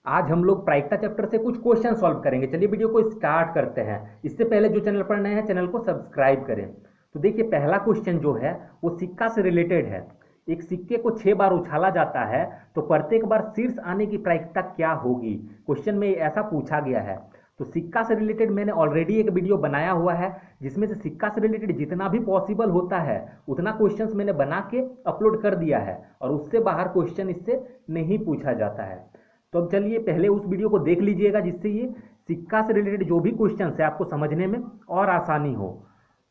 आज हम लोग प्रायिकता चैप्टर से कुछ क्वेश्चन सॉल्व करेंगे। चलिए वीडियो को स्टार्ट करते हैं। इससे पहले जो चैनल पर नए हैं चैनल को सब्सक्राइब करें। तो देखिए पहला क्वेश्चन जो है वो सिक्का से रिलेटेड है। एक सिक्के को 6 बार उछाला जाता है तो प्रत्येक बार शीर्ष आने की प्रायिकता क्या होगी। क्वेश्चन में ऐसा पूछा गया है। तो सिक्का से रिलेटेड मैंने ऑलरेडी एक वीडियो बनाया हुआ है जिसमें से सिक्का से रिलेटेड जितना भी पॉसिबल होता है उतना क्वेश्चंस मैंने बना के अपलोड कर दिया है और उससे बाहर क्वेश्चन इससे नहीं पूछा जाता है। तो अब चलिए पहले उस वीडियो को देख लीजिएगा जिससे ये सिक्का से रिलेटेड जो भी क्वेश्चन है आपको समझने में और आसानी हो।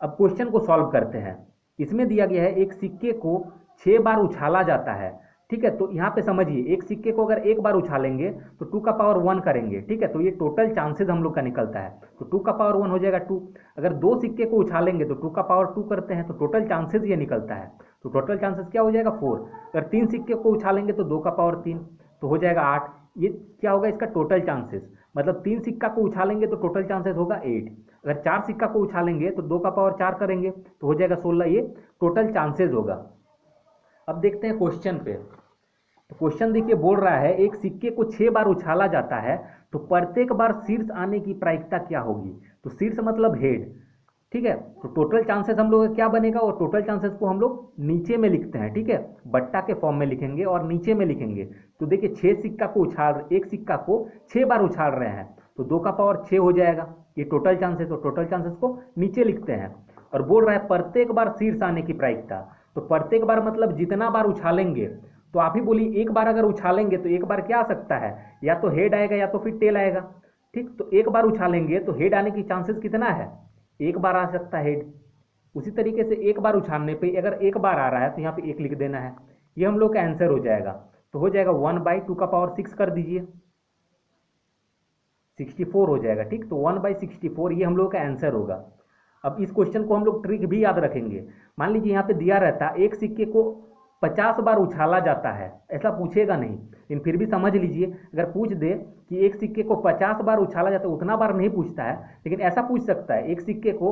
अब क्वेश्चन को सॉल्व करते हैं। इसमें दिया गया है एक सिक्के को 6 बार उछाला जाता है। ठीक है, तो यहाँ पे समझिए एक सिक्के को अगर एक बार उछालेंगे तो 2 का पावर 1 करेंगे। ठीक है, तो ये टोटल चांसेस हम लोग का निकलता है। तो 2 का पावर 1 हो जाएगा 2। अगर दो सिक्के को उछालेंगे तो 2 का पावर 2 करते हैं तो टोटल चांसेस ये निकलता है। तो टोटल चांसेस क्या हो जाएगा 4। अगर तीन सिक्के को उछालेंगे तो 2 का पावर 3 तो हो जाएगा 8। ये क्या होगा इसका टोटल चांसेस, मतलब तीन सिक्का को उछालेंगे तो टोटल चांसेस होगा 8। अगर चार सिक्का को उछालेंगे तो 2 का पावर 4 करेंगे तो हो जाएगा 16। ये टोटल चांसेस होगा। अब देखते हैं क्वेश्चन पे। तो क्वेश्चन देखिए बोल रहा है एक सिक्के को 6 बार उछाला जाता है तो प्रत्येक बार शीर्ष आने की प्रायिकता क्या होगी। तो शीर्ष मतलब हेड। ठीक है, तो टोटल चांसेस हम लोग का क्या बनेगा और टोटल चांसेस को हम लोग नीचे में लिखते हैं। ठीक है, बट्टा के फॉर्म में लिखेंगे और नीचे में लिखेंगे। तो देखिए एक सिक्का को 6 बार उछाल रहे हैं तो 2 का पावर 6 हो जाएगा। ये टोटल चांसेस, तो टोटल चांसेस को नीचे लिखते हैं। और बोल रहा है प्रत्येक बार शीर्ष आने की प्रायिकता। तो प्रत्येक बार मतलब जितना बार उछालेंगे। तो आप ही बोलिए एक बार अगर उछालेंगे तो एक बार क्या आ सकता है, या तो हेड आएगा या तो फिर टेल आएगा। ठीक, तो एक बार उछालेंगे तो हेड आने की चांसेस कितना है, एक बार आ सकता है हेड। उसी तरीके से एक बार उछालने पे अगर एक बार आ रहा है तो यहाँ पे एक लिख देना है। ये हम लोग का आंसर हो जाएगा। तो हो जाएगा 1/2 का पावर 6 कर दीजिए, 64 हो जाएगा। ठीक, तो 1/64 ये हम लोग का आंसर होगा। अब इस क्वेश्चन को हम लोग ट्रिक भी याद रखेंगे। मान लीजिए यहाँ पे दिया रहता एक सिक्के को 50 बार उछाला जाता है, ऐसा पूछेगा नहीं लेकिन फिर भी समझ लीजिए अगर पूछ दे कि एक सिक्के को 50 बार उछाला जाता है, उतना बार नहीं पूछता है लेकिन ऐसा पूछ सकता है एक सिक्के को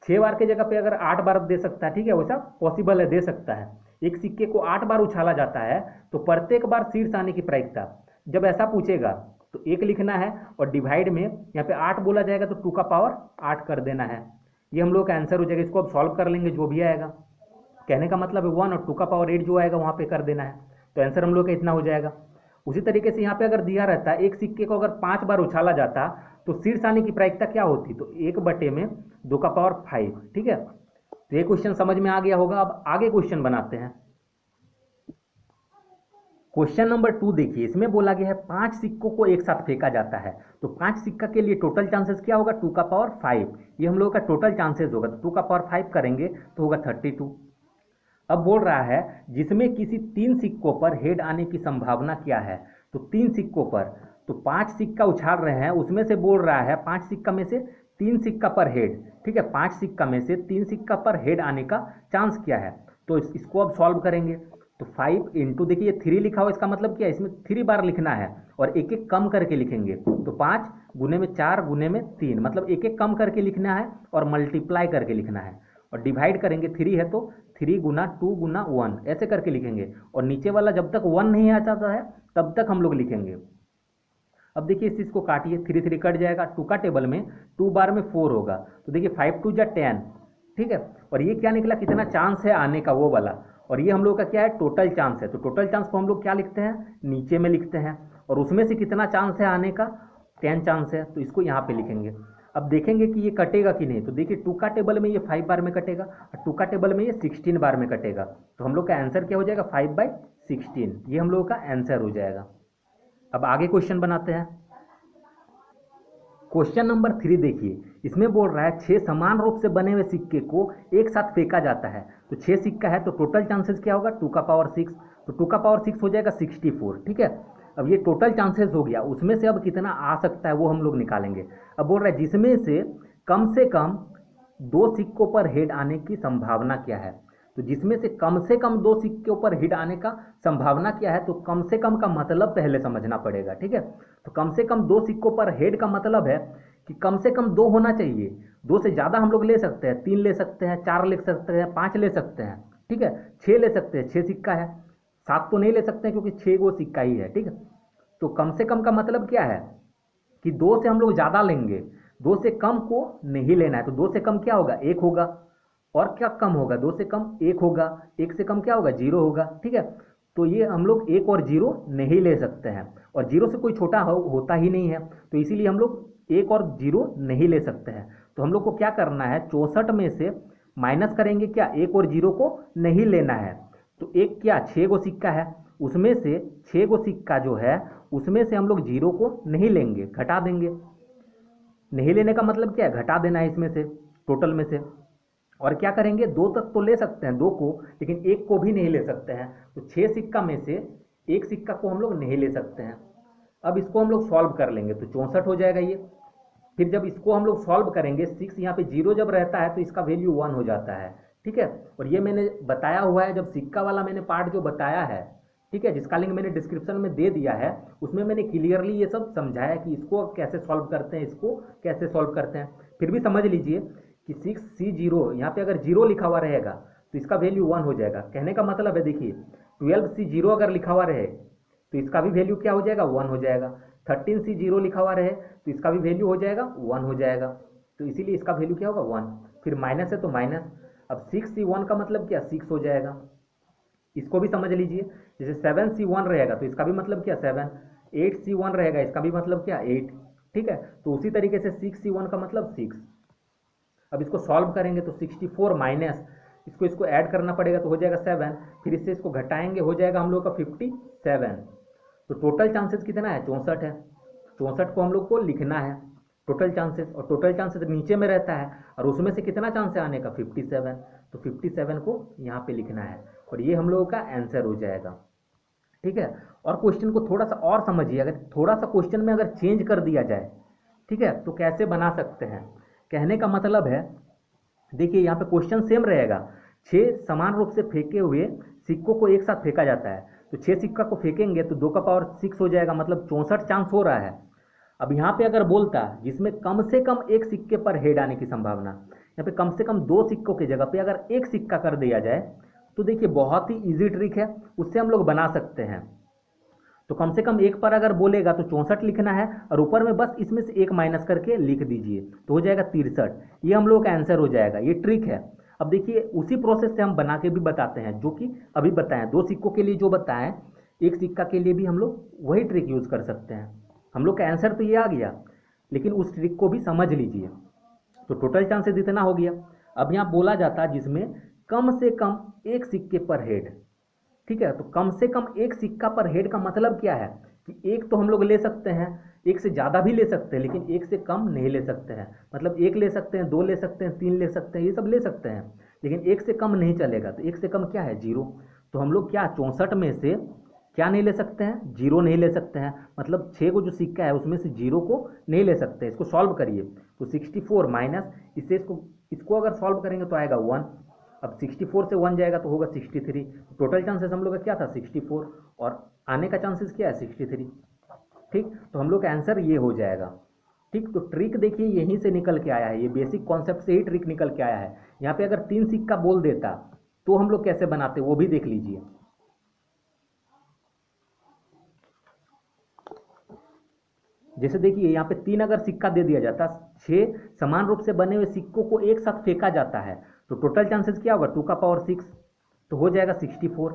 6 बार के जगह पे अगर 8 बार दे सकता है। ठीक है, वैसा पॉसिबल है, दे सकता है। एक सिक्के को 8 बार उछाला जाता है तो प्रत्येक बार शीर्ष आने की प्रायिकता, जब ऐसा पूछेगा तो एक लिखना है और डिवाइड में यहाँ पे 8 बोला जाएगा तो 2 का पावर 8 कर देना है। ये हम लोग का आंसर हो जाएगा। इसको अब सॉल्व कर लेंगे जो भी आएगा। कहने का मतलब है 1 और 2 का पावर 8 जो आएगा वहाँ पे कर देना है। तो आंसर हम लोग का इतना हो जाएगा। उसी तरीके से यहाँ पे अगर दिया रहता एक सिक्के को अगर 5 बार उछाला जाता तो शीर्ष आने की प्रायिकता क्या होती, तो 1/2 ठीक है, तो ये क्वेश्चन समझ में आ गया होगा। अब आगे क्वेश्चन बनाते हैं। क्वेश्चन नंबर 2 देखिए, इसमें बोला गया है 5 सिक्कों को एक साथ फेंका जाता है तो 5 सिक्का के लिए टोटल चांसेस क्या होगा 2 का पावर 5। ये हम लोगों का टोटल चांसेस होगा। तो 2 का पावर 5 करेंगे तो होगा 32। अब बोल रहा है जिसमें किसी 3 सिक्कों पर हेड आने की संभावना क्या है। तो 3 सिक्कों पर, तो 5 सिक्का उछाल रहे हैं उसमें से बोल रहा है 5 सिक्का में से 3 सिक्का पर हेड। ठीक है, 5 सिक्का में से 3 सिक्का पर हेड आने का चांस क्या है। तो इसको अब सॉल्व करेंगे। तो 5 इंटू, देखिए 3 लिखा हुआ, इसका मतलब क्या है, इसमें 3 बार लिखना है और एक एक कम करके लिखेंगे। तो 5 × 4 × 3 मतलब एक एक कम करके लिखना है और मल्टीप्लाई करके लिखना है। और डिवाइड करेंगे, 3 है तो 3 × 2 × 1 ऐसे करके लिखेंगे। और नीचे वाला जब तक 1 नहीं आ जाता है तब तक हम लोग लिखेंगे। अब देखिए इस चीज़ को काटिए, 3 3 कट जाएगा। 2 का टेबल में 2 बार में 4 होगा तो देखिए 5 2 × 10। ठीक है, और ये क्या निकला, कितना चांस है आने का वो वाला। और ये हम लोग का क्या है, टोटल चांस है। तो टोटल चांस को हम लोग क्या लिखते हैं, नीचे में लिखते हैं। और उसमें से कितना चांस है आने का, 10 चांस है, तो इसको यहाँ पे लिखेंगे। अब देखेंगे कि ये कटेगा कि नहीं। तो देखिए 2 का टेबल में ये 5 बार में कटेगा और 2 का टेबल में ये 16 बार में कटेगा। तो हम लोग का आंसर क्या हो जाएगा, 5/16। ये हम लोगों का आंसर हो जाएगा। अब आगे क्वेश्चन बनाते हैं। क्वेश्चन नंबर 3 देखिए, इसमें बोल रहा है 6 समान रूप से बने हुए सिक्के को एक साथ फेंका जाता है। तो 6 सिक्का है तो टोटल चांसेस क्या होगा, 2 का पावर 6। तो 2 का पावर 6 हो जाएगा 64। ठीक है, अब ये टोटल चांसेस हो गया। उसमें से अब कितना आ सकता है वो हम लोग निकालेंगे। अब बोल रहा है जिसमें से कम 2 सिक्कों पर हेड आने की संभावना क्या है। तो जिसमें से कम 2 सिक्कों पर हिट आने का संभावना क्या है। तो कम से कम का मतलब पहले समझना पड़ेगा। ठीक है, तो कम से कम 2 सिक्कों पर हेड का मतलब है कि कम से कम 2 होना चाहिए। 2 से ज़्यादा हम लोग ले सकते हैं, 3 ले सकते हैं, 4 ले सकते हैं, 5 ले सकते हैं। ठीक है, 6 ले सकते हैं, 6 सिक्का है। 7 तो नहीं ले सकते हैं क्योंकि 6 वो सिक्का ही है। ठीक है, तो कम से कम का मतलब क्या है कि दो से हम लोग ज़्यादा लेंगे, दो से कम को नहीं लेना है। तो दो से कम क्या होगा, एक होगा। और क्या कम होगा, दो से कम एक होगा, एक से कम क्या होगा, जीरो होगा। ठीक है, तो ये हम लोग एक और जीरो नहीं ले सकते हैं, और जीरो से कोई छोटा होता ही नहीं है, तो इसीलिए हम लोग एक और जीरो नहीं ले सकते हैं। तो हम लोग को क्या करना है, 64 में से माइनस करेंगे क्या, एक और जीरो को नहीं लेना है। तो एक क्या, 6 गो सिक्का है, उसमें से 6 गो सिक्का जो है उसमें से हम लोग जीरो को नहीं लेंगे, घटा देंगे। नहीं लेने का मतलब क्या है, घटा देना है इसमें से, टोटल में से। और क्या करेंगे, दो तक तो ले सकते हैं, दो को, लेकिन एक को भी नहीं ले सकते हैं। तो 6 सिक्का में से एक सिक्का को हम लोग नहीं ले सकते हैं। अब इसको हम लोग सॉल्व कर लेंगे तो 64 हो जाएगा ये। फिर जब इसको हम लोग सॉल्व करेंगे, 6 यहाँ पे जीरो जब रहता है तो इसका वैल्यू 1 हो जाता है। ठीक है, और ये मैंने बताया हुआ है, जब सिक्का वाला मैंने पार्ट जो बताया है, ठीक है, जिसका लिंक मैंने डिस्क्रिप्शन में दे दिया है, उसमें मैंने क्लियरली ये सब समझाया कि इसको कैसे सॉल्व करते हैं, इसको कैसे सॉल्व करते हैं। फिर भी समझ लीजिए कि 6C0 यहाँ पे अगर जीरो लिखा हुआ रहेगा तो इसका वैल्यू 1 हो जाएगा। कहने का मतलब है, देखिए 12C0 अगर लिखा हुआ रहे तो इसका भी वैल्यू क्या हो जाएगा, 1 हो जाएगा। 13C0 लिखा हुआ रहे तो इसका भी वैल्यू हो जाएगा, 1 हो जाएगा। तो इसीलिए इसका वैल्यू क्या होगा, 1। फिर माइनस है तो माइनस। अब 6C1 का मतलब क्या, 6 हो जाएगा। इसको भी समझ लीजिए, जैसे 7C1 रहेगा तो इसका भी मतलब क्या, 7। 8C1 रहेगा, इसका भी मतलब क्या, 8। ठीक है, तो उसी तरीके से 6C1 का मतलब 6। अब इसको सॉल्व करेंगे तो 64 माइनस इसको ऐड करना पड़ेगा तो हो जाएगा 7। फिर इससे इसको घटाएंगे, हो जाएगा हम लोग का 57। तो टोटल चांसेस कितना है, 64 है। 64 को हम लोग को लिखना है, टोटल चांसेस। और टोटल चांसेस नीचे में रहता है, और उसमें से कितना चांस है आने का, 57। तो 57 को यहाँ पे लिखना है, और ये हम लोगों का आंसर हो जाएगा। ठीक है, और क्वेश्चन को थोड़ा सा और समझिए, अगर थोड़ा सा क्वेश्चन में अगर चेंज कर दिया जाए, ठीक है, तो कैसे बना सकते हैं। कहने का मतलब है, देखिए यहाँ पे क्वेश्चन सेम रहेगा, 6 समान रूप से फेंके हुए सिक्कों को एक साथ फेंका जाता है। तो 6 सिक्का को फेंकेंगे तो 2 का पावर 6 हो जाएगा, मतलब 64 चांस हो रहा है। अब यहाँ पे अगर बोलता जिसमें कम से कम एक सिक्के पर हेड आने की संभावना, यहाँ पे कम से कम 2 सिक्कों की जगह पे अगर एक सिक्का कर दिया जाए, तो देखिए बहुत ही इजी ट्रिक है, उससे हम लोग बना सकते हैं। तो कम से कम एक पर अगर बोलेगा तो 64 लिखना है, और ऊपर में बस इसमें से एक माइनस करके लिख दीजिए तो हो जाएगा 63। ये हम लोग का आंसर हो जाएगा, ये ट्रिक है। अब देखिए उसी प्रोसेस से हम बना के भी बताते हैं, जो कि अभी बताएं, 2 सिक्कों के लिए जो बताएं, एक सिक्का के लिए भी हम लोग वही ट्रिक यूज कर सकते हैं। हम लोग का आंसर तो ये आ गया, लेकिन उस ट्रिक को भी समझ लीजिए। तो टोटल चांसेस इतना हो गया। अब यहाँ बोला जाता है जिसमें कम से कम एक सिक्के पर हेड, ठीक है, तो कम से कम एक सिक्का पर हेड का मतलब क्या है कि एक तो हम लोग ले सकते हैं, एक से ज़्यादा भी ले सकते हैं, लेकिन एक से कम नहीं ले सकते हैं। मतलब एक ले सकते हैं, दो ले सकते हैं, तीन ले सकते हैं, ये सब ले सकते हैं, लेकिन एक से कम नहीं चलेगा। तो एक से कम क्या है, जीरो। तो हम लोग क्या 64 में से क्या नहीं ले सकते हैं, जीरो नहीं ले सकते हैं। मतलब 6 को जो सिक्का है उसमें से जीरो को नहीं ले सकते। इसको सॉल्व करिए तो 64 माइनस इससे इसको इसको अगर सॉल्व करेंगे तो आएगा 1। अब 64 से 1 जाएगा तो होगा 63। टोटल चांसेस हम लोग का क्या था, 64, और आने का चांसेस क्या है, 63। ठीक, तो हम लोग का आंसर ये हो जाएगा। ठीक, तो ट्रिक देखिए यहीं से निकल के आया है, ये बेसिक कॉन्सेप्ट से ही ट्रिक निकल के आया है। यहाँ पे अगर 3 सिक्का बोल देता तो हम लोग कैसे बनाते वो भी देख लीजिए। जैसे देखिए यहाँ पे 3 अगर सिक्का दे दिया जाता, 6 समान रूप से बने हुए सिक्कों को एक साथ फेंका जाता है, तो टोटल चांसेस क्या होगा, 2 का पावर 6, तो हो जाएगा 64।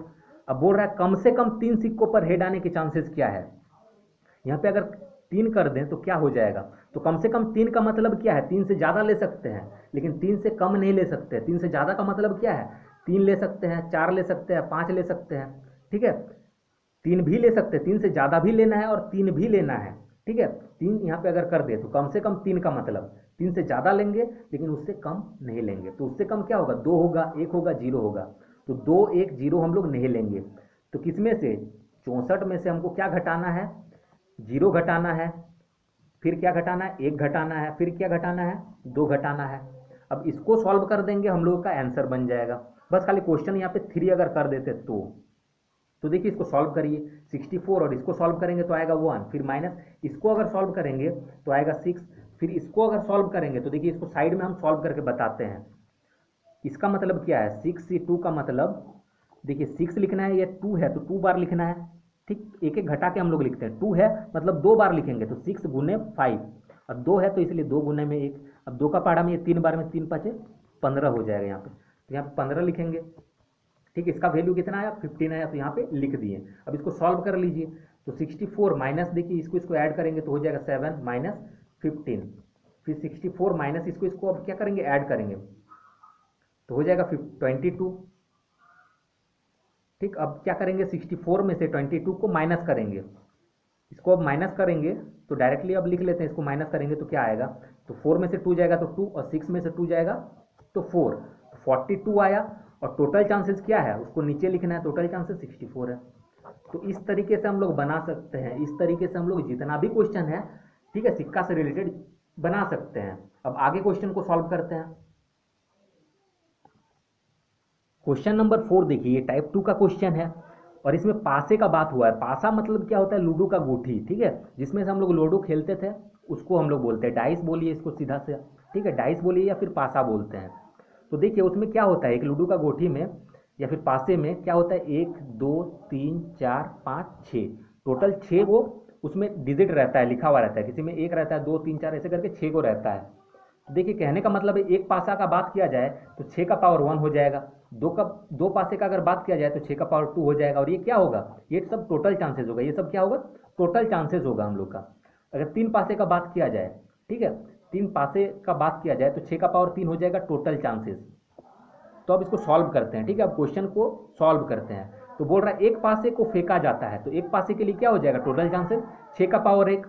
अब बोल रहा है कम से कम 3 सिक्कों पर हेड आने के चांसेस क्या है। यहाँ पे अगर 3 कर दें तो क्या हो जाएगा, तो कम से कम 3 का मतलब क्या है, 3 से ज़्यादा ले सकते हैं, लेकिन 3 से कम नहीं ले सकते। 3 से ज़्यादा का मतलब क्या है, 3 ले सकते हैं, 4 ले सकते हैं, 5 ले सकते हैं। ठीक है, 3 भी ले सकते हैं, 3 से ज़्यादा भी लेना है और 3 भी लेना है। ठीक है, 3 यहाँ पे अगर कर दे तो कम से कम 3 का मतलब 3 से ज़्यादा लेंगे, लेकिन उससे कम नहीं लेंगे। तो उससे कम क्या होगा, 2 होगा, 1 होगा, 0 होगा। तो 2, 1, 0 हम लोग नहीं लेंगे। तो किसमें से, 64 में से हमको क्या घटाना है, 0 घटाना है, फिर क्या घटाना है, 1 घटाना है, फिर क्या घटाना है, 2 घटाना है। अब इसको सॉल्व कर देंगे, हम लोगों का आंसर बन जाएगा। बस खाली क्वेश्चन यहाँ पे 3 अगर कर देते तो देखिए इसको सॉल्व करिए, 64 और इसको सॉल्व करेंगे तो आएगा 1, फिर माइनस इसको अगर सॉल्व करेंगे तो आएगा 6, फिर इसको अगर सॉल्व करेंगे तो देखिए इसको साइड में हम सॉल्व करके बताते हैं। इसका मतलब क्या है, 6 से 2 का मतलब, देखिए 6 लिखना है, ये 2 है तो 2 बार लिखना है। ठीक, एक एक घटा के हम लोग लिखते हैं। 2 है मतलब 2 बार लिखेंगे तो 6 गुने 5, और 2 है तो इसलिए 2 गुने में 1। अब 2 का पहाड़ा में ये 3 बार में 3 5 15 हो जाएगा यहाँ पे, तो यहाँ पे 15 लिखेंगे। ठीक, इसका वैल्यू कितना आया 15 आया, तो यहाँ पे लिख दिए। अब इसको सॉल्व कर लीजिए, तो 64 माइनस, देखिए इसको ऐड करेंगे तो हो जाएगा 7 माइनस 15, फिर 64 माइनस इसको अब क्या करेंगे, ऐड करेंगे तो हो जाएगा 22। ठीक, अब क्या करेंगे 64 में से 22 को माइनस करेंगे, इसको अब माइनस करेंगे तो डायरेक्टली अब लिख लेते हैं, इसको माइनस करेंगे तो क्या आएगा, तो 4 में से 2 जाएगा तो 2, और 6 में से 2 जाएगा तो 4, तो 42 आया। और टोटल चांसेस क्या है उसको नीचे लिखना है, टोटल चांसेस 64 है। तो इस तरीके से हम लोग बना सकते हैं, इस तरीके से हम लोग जितना भी क्वेश्चन है, ठीक है, सिक्का से रिलेटेड बना सकते हैं। अब आगे क्वेश्चन को सॉल्व करते हैं। क्वेश्चन नंबर 4 देखिए, टाइप 2 का क्वेश्चन है और इसमें पासे का बात हुआ है। पासा मतलब क्या होता है, लूडो का गुठी, ठीक है, जिसमें से हम लोग लूडो खेलते थे उसको हम लोग बोलते हैं डाइस, बोलिए इसको सीधा से, ठीक है, डाइस बोलिए या फिर पासा बोलते हैं। तो देखिए उसमें क्या होता है, एक लूडो का गोठी में या फिर पासे में क्या होता है, 1 2 3 4 5 6, टोटल 6 वो उसमें डिजिट रहता है, लिखा हुआ रहता है, किसी में 1 रहता है, 2 3 4 ऐसे करके 6 को रहता है। तो देखिए कहने का मतलब है, एक पासा का बात किया जाए तो 6 का पावर 1 हो जाएगा, दो पासे का अगर बात किया जाए तो 6 का पावर 2 हो जाएगा, और ये क्या होगा, ये सब टोटल चांसेस होगा, ये सब क्या होगा, टोटल चांसेस होगा हम लोग का। अगर 3 पासे का बात किया जाए, ठीक है, 3 पासे का बात किया जाए तो 6 का पावर 3 हो जाएगा टोटल चांसेस। तो अब इसको सॉल्व करते हैं, ठीक है, अब क्वेश्चन को सॉल्व करते हैं। तो बोल रहा है एक पासे को फेंका जाता है, तो एक पासे के लिए क्या हो जाएगा टोटल चांसेस, 6 का पावर 1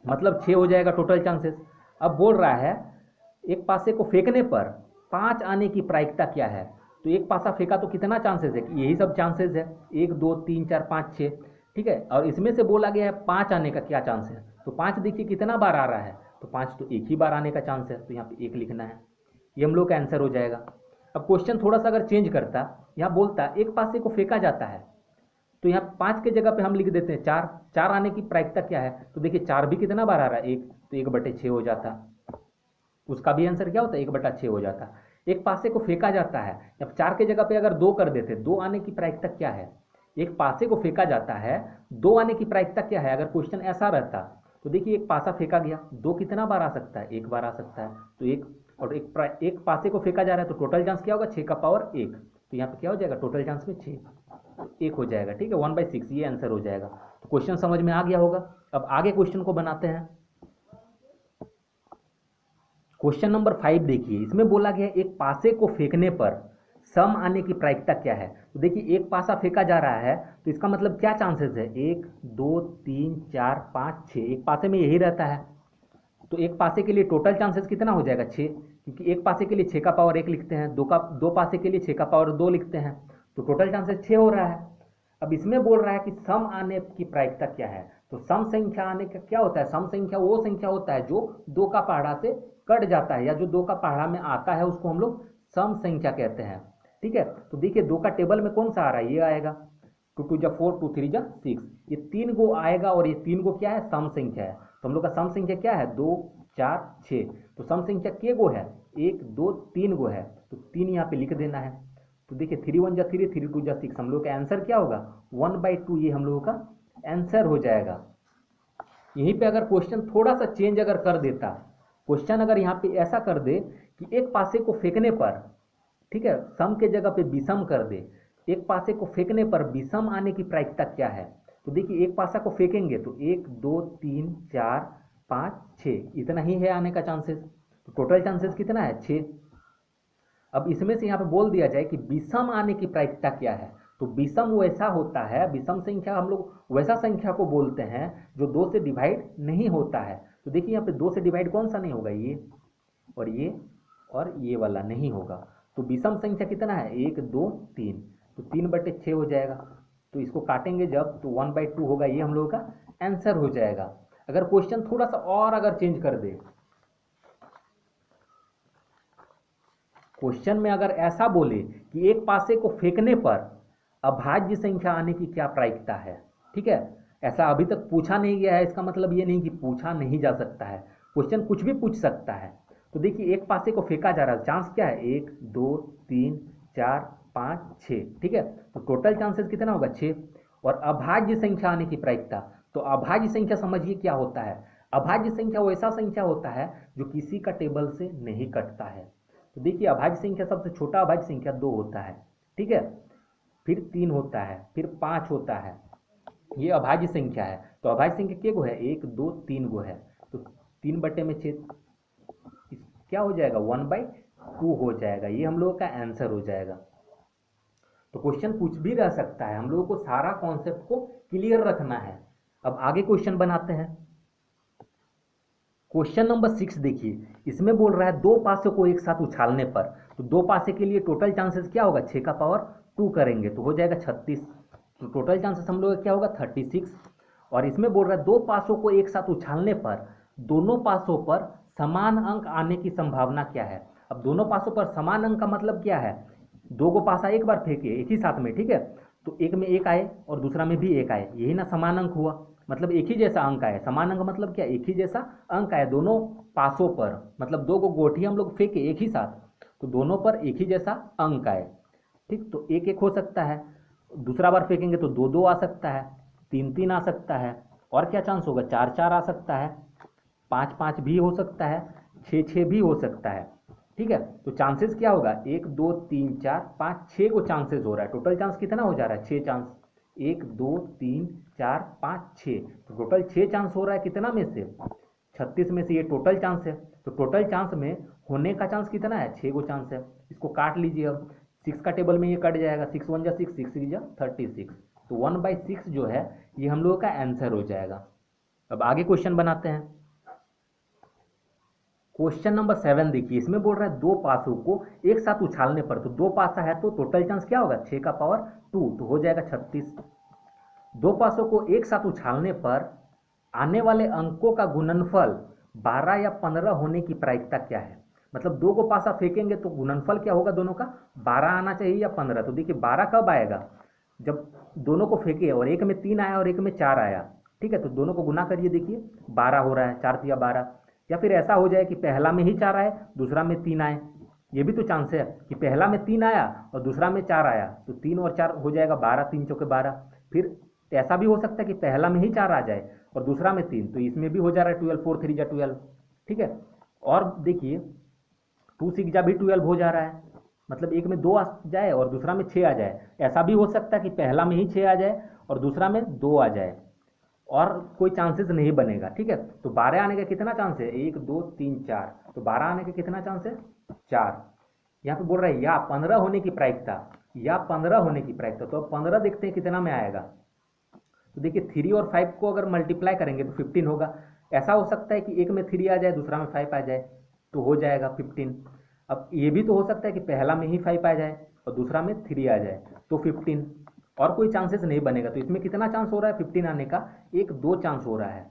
मतलब 6 हो जाएगा टोटल चांसेस। अब बोल रहा है एक पासे को फेंकने पर 5 आने की प्रायिकता क्या है, तो एक पासा फेंका तो कितना चांसेस है, यही सब चांसेस है, 1 2 3 4 5 6, ठीक है, और इसमें से बोला गया है 5 आने का क्या चांस है, तो 5 देखिए कितना बार आ रहा है, तो 5 तो एक ही बार आने का चांस है, तो यहाँ पे 1 लिखना है, ये हम लोग का आंसर हो जाएगा। अब क्वेश्चन थोड़ा सा अगर चेंज करता, यहाँ बोलता एक पासे को फेंका जाता है, तो यहाँ 5 के जगह पे हम लिख देते हैं 4, 4 आने की प्रायिकता क्या है, तो देखिए 4 भी कितना बार आ रहा है, 1, तो 1/6 हो जाता, उसका भी आंसर क्या होता है 1/6 हो जाता। एक पासे को फेंका जाता है, अब 4 के जगह पे अगर 2 कर देते, 2 आने की प्रायिकता क्या है, एक पासे को फेंका जाता है, 2 आने की प्रायिकता क्या है, अगर क्वेश्चन ऐसा रहता तो देखिए एक पासा फेंका गया, 2 कितना बार आ सकता है, 1 बार आ सकता है, तो एक, और एक पासे को फेंका जा रहा है तो टोटल चांस क्या होगा 6 का पावर 1, तो यहाँ पे क्या हो जाएगा टोटल चांस में 6, तो 1 हो जाएगा, ठीक है, 1/6 ये आंसर हो जाएगा। तो क्वेश्चन समझ में आ गया होगा। अब आगे क्वेश्चन को बनाते हैं। क्वेश्चन नंबर 5 देखिए, इसमें बोला गया है एक पासे को फेंकने पर सम आने की प्रायिकता क्या है, तो देखिए एक पासा फेंका जा रहा है तो इसका मतलब क्या चांसेस है, 1 2 3 4 5 6, एक पासे में यही रहता है, तो एक पासे के लिए टोटल चांसेस कितना हो जाएगा 6, क्योंकि एक पासे के लिए 6 का पावर 1 लिखते हैं, दो पासे के लिए 6 का पावर 2 लिखते हैं, तो टोटल चांसेस 6 हो रहा है। अब इसमें बोल रहा है कि सम आने की प्रायिकता क्या है, तो सम संख्या आने का क्या होता है, सम संख्या वो संख्या होता है जो 2 का पहाड़ा से कट जाता है, या जो 2 का पहाड़ा में आता है उसको हम लोग सम संख्या कहते हैं, ठीक है। तो देखिए 2 का टेबल में कौन सा आ रहा है, ये आएगा, 2 2 जा 4 2 3 जा 6, ये 3 गो आएगा, और ये 3 गो क्या है सम संख्या है, तो हम लोग का सम संख्या क्या है 2 4 6, तो सम संख्या के गो है 1 2 3 गो है, तो 3 यहाँ पे लिख देना है। तो देखिए 3 1 जा 3 3 2 जा 6, हम लोग का आंसर क्या होगा 1/2, ये हम लोगों का आंसर हो जाएगा। यहीं पे अगर क्वेश्चन थोड़ा सा चेंज अगर कर देता, क्वेश्चन अगर यहाँ पे ऐसा कर दे कि एक पासे को फेंकने पर, ठीक है, सम के जगह पे विषम कर दे, एक पासे को फेंकने पर विषम आने की प्रायिकता क्या है, तो देखिए एक पासा को फेंकेंगे तो 1 2 3 4 5 6, इतना ही है आने का चांसेस, तो टोटल चांसेस कितना है 6। अब इसमें से यहाँ पे बोल दिया जाए कि विषम आने की प्रायिकता क्या है, तो विषम वैसा होता है, विषम संख्या हम लोग वैसा संख्या को बोलते हैं जो 2 से डिवाइड नहीं होता है, तो देखिए यहाँ पे 2 से डिवाइड कौन सा नहीं होगा, ये और ये वाला नहीं होगा, तो विषम संख्या कितना है 1 2 3, तो 3/6 हो जाएगा, तो इसको काटेंगे जब तो 1/2 होगा, ये हम लोगों का आंसर हो जाएगा। अगर क्वेश्चन थोड़ा सा और अगर चेंज कर दे, क्वेश्चन में अगर ऐसा बोले कि एक पासे को फेंकने पर अभाज्य संख्या आने की क्या प्रायिकता है, ठीक है, ऐसा अभी तक पूछा नहीं गया है, इसका मतलब ये नहीं कि पूछा नहीं जा सकता है, क्वेश्चन कुछ भी पूछ सकता है। तो देखिए एक पासे को फेंका जा रहा है, चांस क्या है 1 2 3 4 5 6, ठीक है, तो टोटल चांसेस कितना होगा 6, और अभाज्य संख्या आने की प्रायिकता, तो अभाज्य संख्या समझिए क्या होता है। अभाज्य संख्या वो ऐसा संख्या होता है जो किसी का टेबल से नहीं कटता है। तो देखिए अभाज्य संख्या सबसे छोटा अभाज्य संख्या 2 होता है, ठीक है, फिर 3 होता है, फिर 5 होता है, ये अभाज्य संख्या है। तो अभाज्य संख्या के गो है, 1 2 3 गो है, तो 3/6 क्या हो जाएगा, 1/2 हो जाएगा। ये हम लोगों का आंसर हो जाएगा। तो क्वेश्चन कुछ भी रह सकता है, हम लोगों को सारा कॉन्सेप्ट को क्लियर रखना है। अब आगे क्वेश्चन बनाते हैं। क्वेश्चन नंबर 6 देखिए, इसमें बोल रहा है दो पासे को एक साथ उछालने पर, तो दो पासे के लिए टोटल चांसेस क्या होगा, 6 का पावर 2 करेंगे तो हो जाएगा 36, तो टोटल चांसेस हम लोग क्या होगा 36। और इसमें बोल रहा है दो पासों को एक साथ उछालने पर दोनों पासों पर समान अंक आने की संभावना क्या है। अब दोनों पासों पर समान अंक का मतलब क्या है, दो को पासा एक बार फेंके एक ही साथ में, ठीक है, तो एक में एक आए और दूसरा में भी एक आए, यही ना समान अंक हुआ, मतलब एक ही जैसा अंक आए। समान अंक मतलब क्या, एक ही जैसा अंक आए दोनों पासों पर, मतलब दो को गोठी हम लोग फेंके एक ही साथ तो दोनों पर एक ही जैसा अंक आए, ठीक। तो एक एक हो सकता है, दूसरा बार फेंकेंगे तो दो दो आ सकता है, तीन तीन आ सकता है, और क्या चांस होगा, चार चार आ सकता है, पाँच पाँच भी हो सकता है, छः छः भी हो सकता है, ठीक है। तो चांसेस क्या होगा, 1 2 3 4 5 6 को चांसेस हो रहा है। टोटल चांस कितना हो जा रहा है, 6 चांस, 1 2 3 4 5 6, तो टोटल 6 चांस हो रहा है कितना में से, 36 में से ये टोटल चांस है। तो टोटल चांस में होने का चांस कितना है, 6 को चांस है। इसको काट लीजिए, अब 6 का टेबल में ये कट जाएगा, 6 1 जा 6 6 6 जा 36, तो 1/6 जो है ये हम लोगों का आंसर हो जाएगा। अब आगे क्वेश्चन बनाते हैं। क्वेश्चन नंबर 7 देखिए, इसमें बोल रहा है दो पासों को एक साथ उछालने पर, तो दो पासा है तो टोटल चांस क्या होगा, 6 का पावर 2 तो हो जाएगा 36। दो पासों को एक साथ उछालने पर आने वाले अंकों का गुणनफल 12 या 15 होने की प्रायिकता क्या है। मतलब दो को पासा फेंकेंगे तो गुणनफल क्या होगा दोनों का, 12 आना चाहिए या 15। तो देखिए 12 कब आएगा, जब दोनों को फेंके और एक में 3 आया और एक में 4 आया, ठीक है, तो दोनों को गुना करिए, देखिए 12 हो रहा है, 4 तिया 12। या फिर ऐसा हो जाए कि पहला में ही 4 आए दूसरा में 3 आए, ये भी तो चांस है कि पहला में 3 आया और दूसरा में 4 आया, तो 3 और 4 हो जाएगा 12, 3 चौके 12। फिर ऐसा भी हो सकता है कि पहला में ही 4 आ जाए और दूसरा में 3, तो इसमें भी हो जा रहा है 12, 4 3 जा 12, ठीक है। और देखिए 2 6 जा भी 12 हो जा रहा है, मतलब एक में 2 आ जाए और दूसरा में 6 आ जाए। ऐसा भी हो सकता है कि पहला में ही 6 आ जाए और दूसरा में 2 आ जाए और कोई चांसेस नहीं बनेगा, ठीक है। तो 12 आने का कितना चांस है, 1 2 3 4, तो 12 आने का कितना चांस है, 4। यहाँ पे बोल रहा है या 15 होने की प्रायिकता, या 15 होने की प्रायिकता, तो अब 15 देखते हैं कितना में आएगा। तो देखिए 3 और 5 को अगर मल्टीप्लाई करेंगे तो 15 होगा। ऐसा हो सकता है कि एक में 3 आ जाए दूसरा में 5 आ जाए तो हो जाएगा 15। अब ये भी तो हो सकता है कि पहला में ही 5 आ जाए और दूसरा में 3 आ जाए तो 15, और कोई चांसेस नहीं बनेगा। तो इसमें कितना चांस हो रहा है 15 आने का, 1 2 चांस हो रहा है।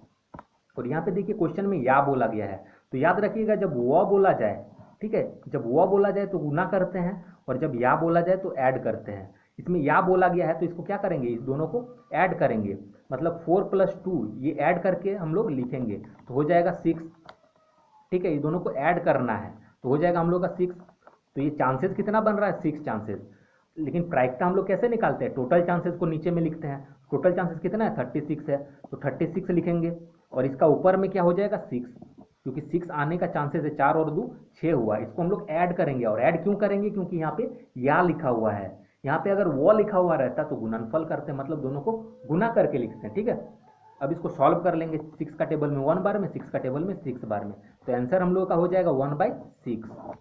और यहाँ पे देखिए क्वेश्चन में या बोला गया है, तो याद रखिएगा जब वह बोला जाए, ठीक है, जब वह बोला जाए तो गुना करते हैं और जब या बोला जाए तो ऐड करते हैं। इसमें या बोला गया है तो इसको क्या करेंगे, इस दोनों को ऐड करेंगे, मतलब 4 + 2 ये ऐड करके हम लोग लिखेंगे तो हो जाएगा 6, ठीक है। ये दोनों को ऐड करना है तो हो जाएगा हम लोग का 6। तो ये चांसेस कितना बन रहा है, 6 चांसेस। लेकिन प्रायिकता हम लोग कैसे निकालते हैं, टोटल चांसेस को नीचे में लिखते हैं। टोटल चांसेस कितना है, 36 है, तो 36 लिखेंगे और इसका ऊपर में क्या हो जाएगा 6, क्योंकि 6 आने का चांसेस है, 4 और 2 6 हुआ। इसको हम लोग ऐड करेंगे, और ऐड क्यों करेंगे, क्योंकि यहाँ पे या लिखा हुआ है। यहाँ पे अगर वो लिखा हुआ रहता तो गुणनफल करते, मतलब दोनों को गुना करके लिखते हैं, ठीक है। अब इसको सॉल्व कर लेंगे, 6 का टेबल में 1 बार में, 6 का टेबल में 6 बार में, तो आंसर हम लोग का हो जाएगा 1/6,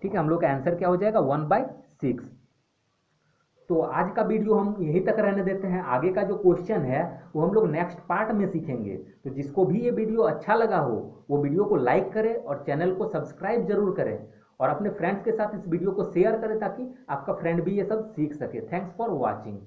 ठीक है। हम लोग का आंसर क्या हो जाएगा 1/6। तो आज का वीडियो हम यहीं तक रहने देते हैं। आगे का जो क्वेश्चन है वो हम लोग नेक्स्ट पार्ट में सीखेंगे। तो जिसको भी ये वीडियो अच्छा लगा हो वो वीडियो को लाइक करे और चैनल को सब्सक्राइब जरूर करें, और अपने फ्रेंड्स के साथ इस वीडियो को शेयर करें ताकि आपका फ्रेंड भी ये सब सीख सके। Thanks for watching.